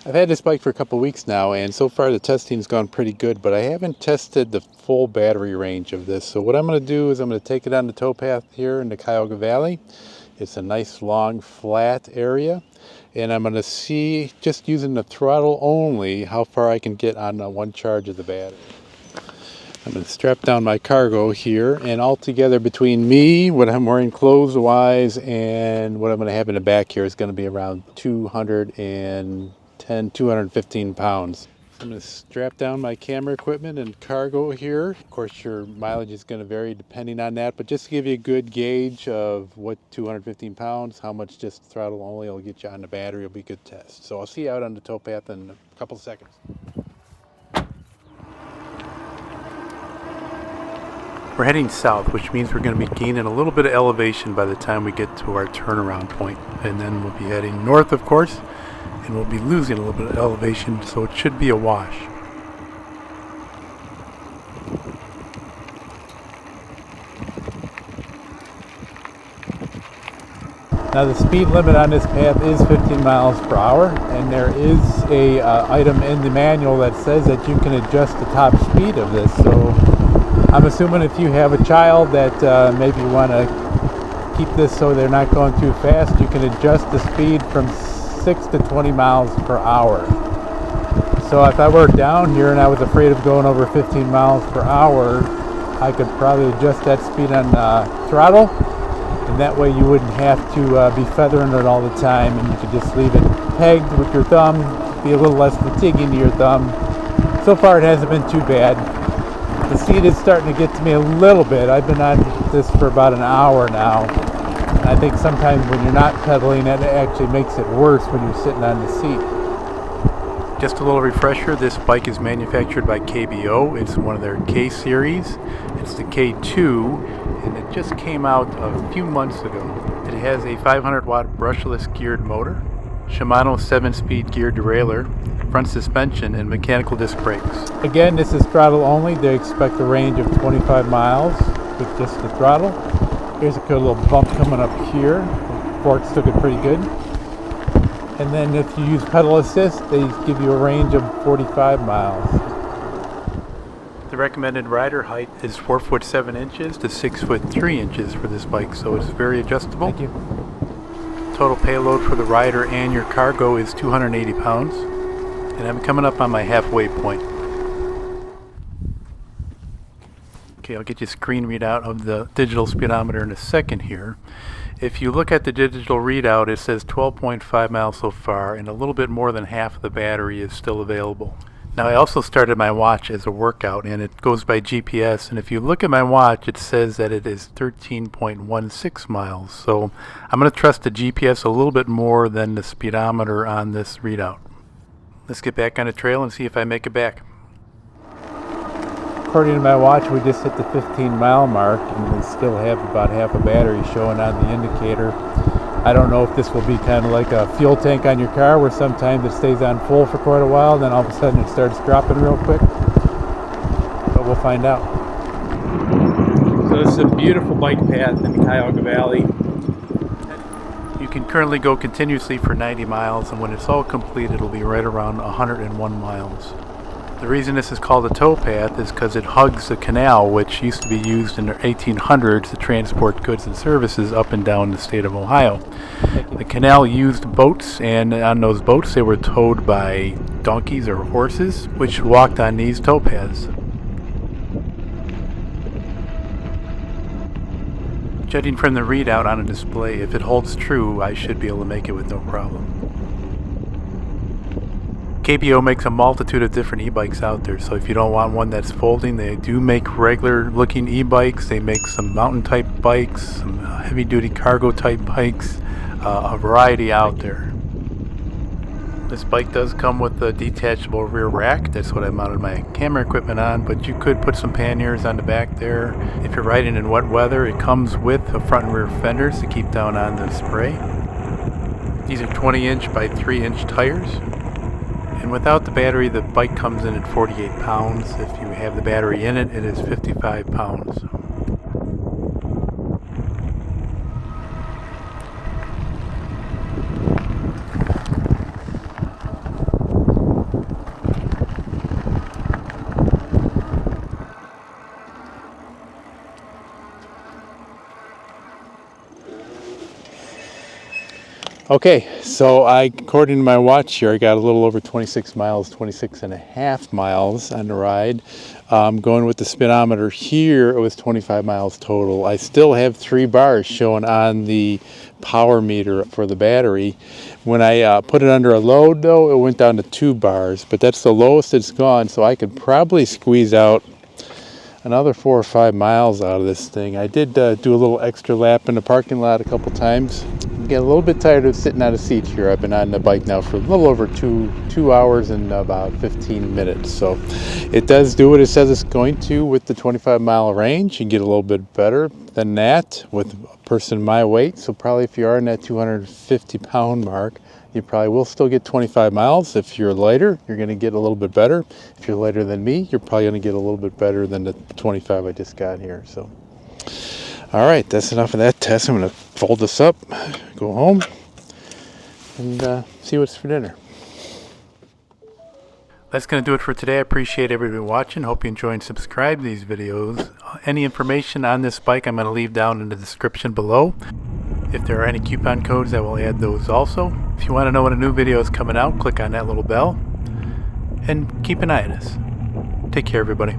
I've had this bike for a couple weeks now, and so far the testing's gone pretty good, but I haven't tested the full battery range of this. So what I'm going to do is I'm going to take it on the towpath here in the Cuyahoga Valley. It's a nice long flat area, and I'm going to see, just using the throttle only, how far I can get on one charge of the battery. I'm going to strap down my cargo here, and altogether between me, what I'm wearing clothes wise, and what I'm going to have in the back here is going to be around 215 pounds. I'm going to strap down my camera equipment and cargo here. Of course, your mileage is going to vary depending on that, but just to give you a good gauge of what 215 pounds, how much just throttle only will get you on the battery will be a good test. So I'll see you out on the towpath in a couple seconds. We're heading south, which means we're going to be gaining a little bit of elevation by the time we get to our turnaround point. And then we'll be heading north, of course, and we'll be losing a little bit of elevation, so it should be a wash. Now the speed limit on this path is 15 miles per hour, and there is a item in the manual that says that you can adjust the top speed of this. So I'm assuming if you have a child that maybe you want to keep this so they're not going too fast, you can adjust the speed from 6 to 20 miles per hour. So if I were down here and I was afraid of going over 15 miles per hour, I could probably adjust that speed on throttle, and that way you wouldn't have to be feathering it all the time, and you could just leave it pegged with your thumb, be a little less fatiguing to your thumb. So far it hasn't been too bad. The seat is starting to get to me a little bit. I've been on this for about an hour now. And I think sometimes when you're not pedaling, it actually makes it worse when you're sitting on the seat. Just a little refresher, this bike is manufactured by KBO. It's one of their K series. It's the K2, and it just came out a few months ago. It has a 500 watt brushless geared motor, Shimano 7-speed geared derailleur, front suspension, and mechanical disc brakes. Again, this is throttle only. They expect a range of 25 miles with just the throttle. Here's a good little bump coming up here. The forks took it pretty good. And then if you use pedal assist, they give you a range of 45 miles. The recommended rider height is 4 foot 7 inches to 6 foot 3 inches for this bike, so it's very adjustable. Thank you. Total payload for the rider and your cargo is 280 pounds. And I'm coming up on my halfway point. Okay, I'll get you a screen readout of the digital speedometer in a second here. If you look at the digital readout, it says 12.5 miles so far, and a little bit more than half of the battery is still available. Now I also started my watch as a workout, and it goes by GPS, and if you look at my watch, it says that it is 13.16 miles. So I'm going to trust the GPS a little bit more than the speedometer on this readout. Let's get back on the trail and see if I make it back. According to my watch, we just hit the 15-mile mark, and we still have about half a battery showing on the indicator. I don't know if this will be kind of like a fuel tank on your car, where sometimes it stays on full for quite a while, then all of a sudden it starts dropping real quick. But we'll find out. So this is a beautiful bike path in the Cuyahoga Valley. You can currently go continuously for 90 miles, and when it's all complete, it'll be right around 101 miles. The reason this is called a towpath is because it hugs the canal, which used to be used in the 1800s to transport goods and services up and down the state of Ohio. The canal used boats, and on those boats they were towed by donkeys or horses, which walked on these towpaths. Judging from the readout on a display, if it holds true, I should be able to make it with no problem. KBO makes a multitude of different e-bikes out there, so if you don't want one that's folding, they do make regular looking e-bikes. They make some mountain type bikes, some heavy duty cargo type bikes, a variety out there. This bike does come with a detachable rear rack. That's what I mounted my camera equipment on, but you could put some panniers on the back there. If you're riding in wet weather, it comes with a front and rear fenders to keep down on the spray. These are 20-inch by 3-inch tires. And without the battery, the bike comes in at 48 pounds. If you have the battery in it, it is 55 pounds. Okay, so according to my watch here, I got a little over 26 miles, 26 and a half miles on the ride. Going with the speedometer here, it was 25 miles total. I still have 3 bars showing on the power meter for the battery. When I put it under a load though, it went down to 2 bars, but that's the lowest it's gone, so I could probably squeeze out another 4 or 5 miles out of this thing. I did do a little extra lap in the parking lot a couple times. Get a little bit tired of sitting on a seat here. I've been on the bike now for a little over two hours and about 15 minutes. So it does do what it says it's going to with the 25-mile range. You get a little bit better than that with a person my weight. So probably if you are in that 250-pound mark, you probably will still get 25 miles. If you're lighter, you're going to get a little bit better. If you're lighter than me, you're probably going to get a little bit better than the 25 I just got here. So, all right, that's enough of that test. I'm going to fold this up, go home, and see what's for dinner. That's going to do it for today. I appreciate everybody watching. Hope you enjoy and subscribe to these videos. Any information on this bike I'm going to leave down in the description below. If there are any coupon codes, I will add those also. If you want to know when a new video is coming out, click on that little bell. And keep an eye on us. Take care, everybody.